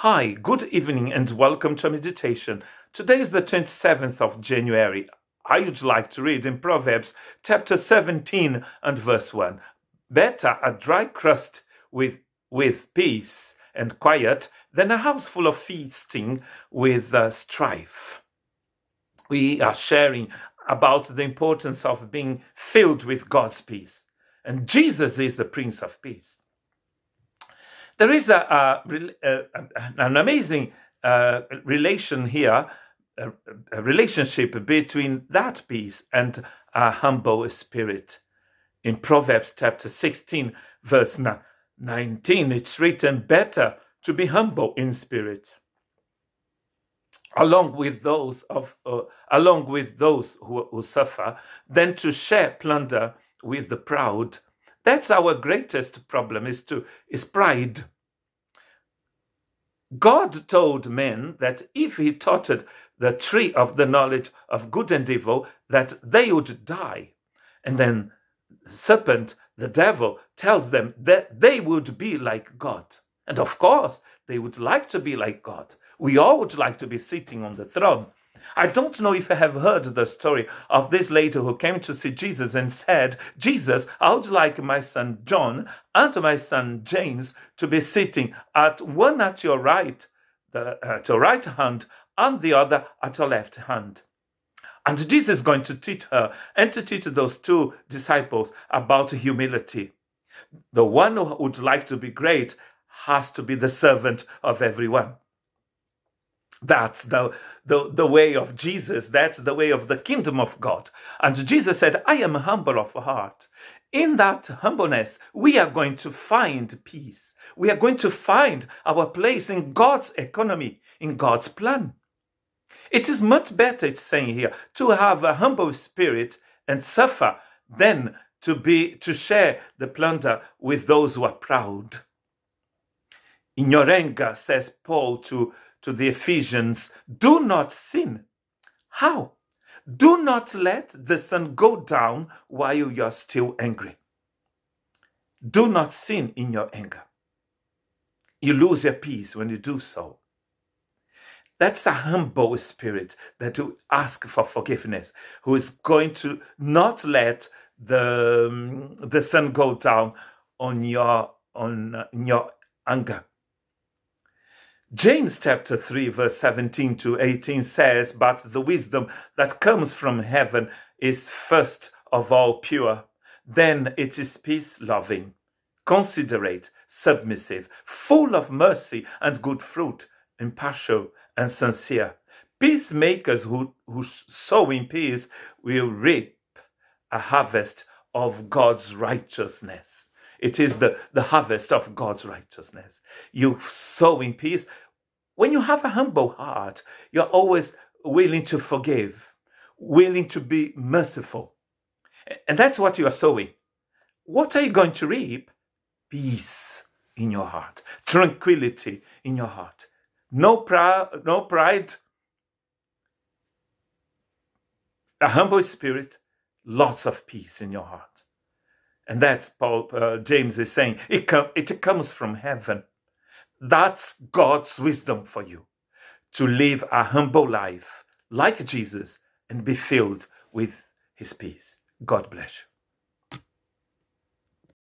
Hi, good evening and welcome to meditation. Today is the 27th of January. I would like to read in Proverbs chapter 17 and verse 1. Better a dry crust with peace and quiet than a house full of feasting with strife. We are sharing about the importance of being filled with God's peace. And Jesus is the Prince of Peace. There is an amazing relation here, a relationship between that peace and a humble spirit. In Proverbs chapter 16, verse 19, it's written, better to be humble in spirit, along with those who suffer, than to share plunder with the proud. That's our greatest problem, is pride. God told men that if he taught the tree of the knowledge of good and evil, that they would die. And then the serpent, the devil, tells them that they would be like God. And of course, they would like to be like God. We all would like to be sitting on the throne. I don't know if you have heard the story of this lady who came to see Jesus and said, Jesus, I would like my son John and my son James to be sitting one at your right, at your right hand, and the other at your left hand. And Jesus is going to teach her and to teach those two disciples about humility. The one who would like to be great has to be the servant of everyone. That's the way of Jesus. That's the way of the kingdom of God. And Jesus said, I am humble of heart. In that humbleness, we are going to find peace. We are going to find our place in God's economy, in God's plan. It is much better, it's saying here, to have a humble spirit and suffer than to share the plunder with those who are proud. In your anger, says Paul to the Ephesians, do not sin. How? Do not let the sun go down while you are still angry. Do not sin in your anger. You lose your peace when you do so. That's a humble spirit that will ask for forgiveness, who is going to not let the sun go down on your anger. James chapter 3 verse 17 to 18 says, but the wisdom that comes from heaven is first of all pure. Then it is peace-loving, considerate, submissive, full of mercy and good fruit, impartial and sincere. Peacemakers who sow in peace will reap a harvest of God's righteousness. It is the harvest of God's righteousness. You sow in peace. When you have a humble heart, you're always willing to forgive, willing to be merciful. And that's what you are sowing. What are you going to reap? Peace in your heart, tranquility in your heart. No pride, a humble spirit, lots of peace in your heart. And that's James is saying, it comes from heaven. That's God's wisdom for you, to live a humble life like Jesus and be filled with his peace. God bless you.